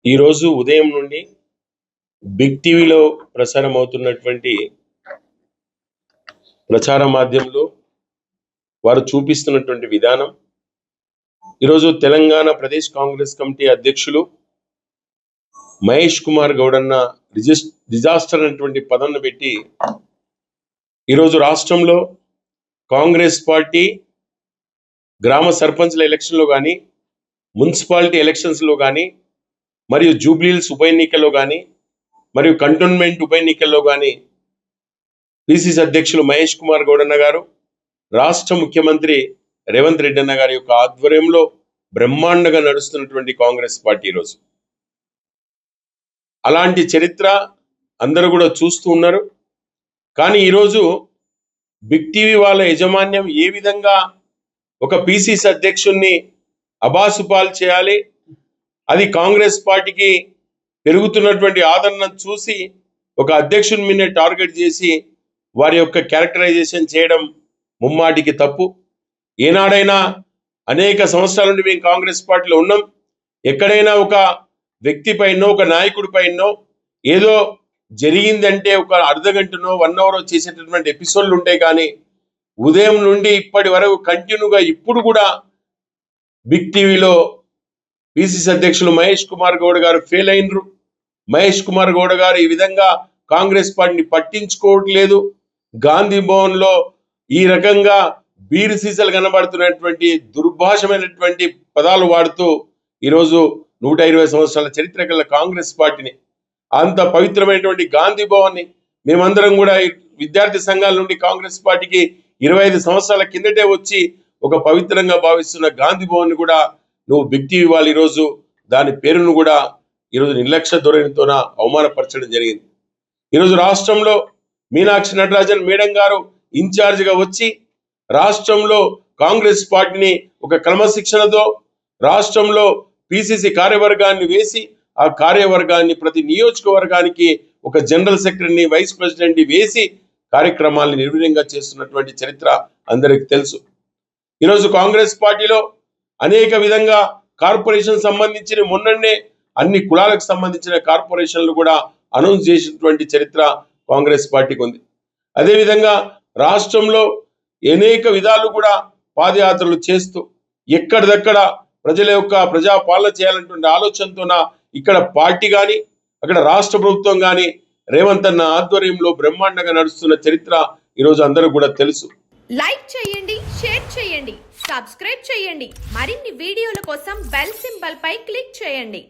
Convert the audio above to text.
ఈరోజు ఉదయం నుండి బిగ్ టీవీలో ప్రసారం అవుతున్నటువంటి ప్రచార మాధ్యమంలో వారు చూపిస్తున్నటువంటి విధానం, ఈరోజు తెలంగాణ ప్రదేశ్ కాంగ్రెస్ కమిటీ అధ్యక్షులు మహేష్ కుమార్ గౌడ్ అన్న డిజాస్టర్ అనేటువంటి పదాన్ని పెట్టి ఈరోజు రాష్ట్రంలో కాంగ్రెస్ పార్టీ గ్రామ సర్పంచ్ల ఎలక్షన్లో కానీ, మున్సిపాలిటీ ఎలక్షన్స్లో కానీ, మరియు జూబ్లీహిల్స్ ఉప ఎన్నికల్లో కానీ, మరియు కంటోన్మెంట్ ఉప ఎన్నికల్లో కానీ పిసిసి అధ్యక్షులు మహేష్ కుమార్ గౌడ్ అన్న గారు, రాష్ట్ర ముఖ్యమంత్రి రేవంత్ రెడ్డి అన్న గారి యొక్క ఆధ్వర్యంలో బ్రహ్మాండంగా నడుస్తున్నటువంటి కాంగ్రెస్ పార్టీ ఈరోజు. అలాంటి చరిత్ర అందరూ కూడా చూస్తూ ఉన్నారు. కానీ ఈరోజు బిగ్ టీవీ వాళ్ళ యాజమాన్యం ఏ విధంగా ఒక పిసిసి అధ్యక్షుడిని అబాసుపాలు చేయాలి, అది కాంగ్రెస్ పార్టీకి పెరుగుతున్నటువంటి ఆదరణ చూసి ఒక అధ్యక్షుని మీద టార్గెట్ చేసి వారి యొక్క క్యారెక్టరైజేషన్ చేయడం ముమ్మాటికి తప్పు. ఏనాడైనా అనేక సంవత్సరాల నుండి మేము కాంగ్రెస్ పార్టీలో ఉన్నాం. ఎక్కడైనా ఒక వ్యక్తి పైనో, ఒక నాయకుడి పైనో ఏదో జరిగిందంటే ఒక అర్ధగంటనో 1 అవర్ చేసేటటువంటి ఎపిసోడ్లు ఉంటాయి. కానీ ఉదయం నుండి ఇప్పటి వరకు కంటిన్యూగా ఇప్పుడు కూడా బిగ్ టీవీలో పిసిసి అధ్యక్షులు మహేష్ కుమార్ గౌడ్ గారు ఫెయిల్ అయినరు. మహేష్ కుమార్ గౌడ్ గారు ఈ విధంగా కాంగ్రెస్ పార్టీని పట్టించుకోవట్లేదు. గాంధీ భవన్ లో ఈ రకంగా బీరు సీసాలు కనబడుతున్నటువంటి దుర్భాషమైనటువంటి పదాలు వాడుతూ ఈరోజు 120 సంవత్సరాల చరిత్ర గల కాంగ్రెస్ పార్టీని, అంత పవిత్రమైనటువంటి గాంధీ భవన్ ని మేమందరం కూడా విద్యార్థి సంఘాల నుండి కాంగ్రెస్ పార్టీకి 25 సంవత్సరాల కిందటే వచ్చి ఒక పవిత్రంగా భావిస్తున్న గాంధీ భవన్ ని కూడా నువ్వు బిగ్ టీవీ వాళ్ళు ఈరోజు దాని పేరును కూడా ఈరోజు నిర్లక్ష్య ధోరణితోన అవమానపరచడం జరిగింది. ఈరోజు రాష్ట్రంలో మీనాక్షి నటరాజన్ మేడం గారు ఇన్ఛార్జిగా వచ్చి రాష్ట్రంలో కాంగ్రెస్ పార్టీని ఒక క్రమశిక్షణతో రాష్ట్రంలో పిసిసి కార్యవర్గాన్ని వేసి ఆ కార్యవర్గాన్ని ప్రతి నియోజకవర్గానికి ఒక జనరల్ సెక్రటరీని, వైస్ ప్రెసిడెంట్ని వేసి కార్యక్రమాలను నిర్వీర్యంగా చేస్తున్నటువంటి చరిత్ర అందరికీ తెలుసు. ఈరోజు కాంగ్రెస్ పార్టీలో అనేక విధంగా కార్పొరేషన్ సంబంధించిన మొన్ననే అన్ని కులాలకు సంబంధించిన కార్పొరేషన్లు కూడా అనౌన్స్ చేసినటువంటి చరిత్ర కాంగ్రెస్ పార్టీకి ఉంది. అదేవిధంగా రాష్ట్రంలో అనేక విధాలు కూడా పాదయాత్రలు చేస్తూ ఎక్కడిదక్కడ ప్రజల యొక్క ప్రజాపాలన చేయాలన్నటువంటి ఆలోచనతోన ఇక్కడ పార్టీ కానీ, అక్కడ రాష్ట్ర ప్రభుత్వం కానీ రేవంత్ అన్న ఆధ్వర్యంలో బ్రహ్మాండంగా నడుస్తున్న చరిత్ర ఈరోజు అందరూ కూడా తెలుసు. లైక్ చేయండి, షేర్ చేయండి, సబ్స్క్రైబ్ చేయండి. మరిన్ని వీడియోల కోసం బెల్ సింబల్ పై క్లిక్ చేయండి.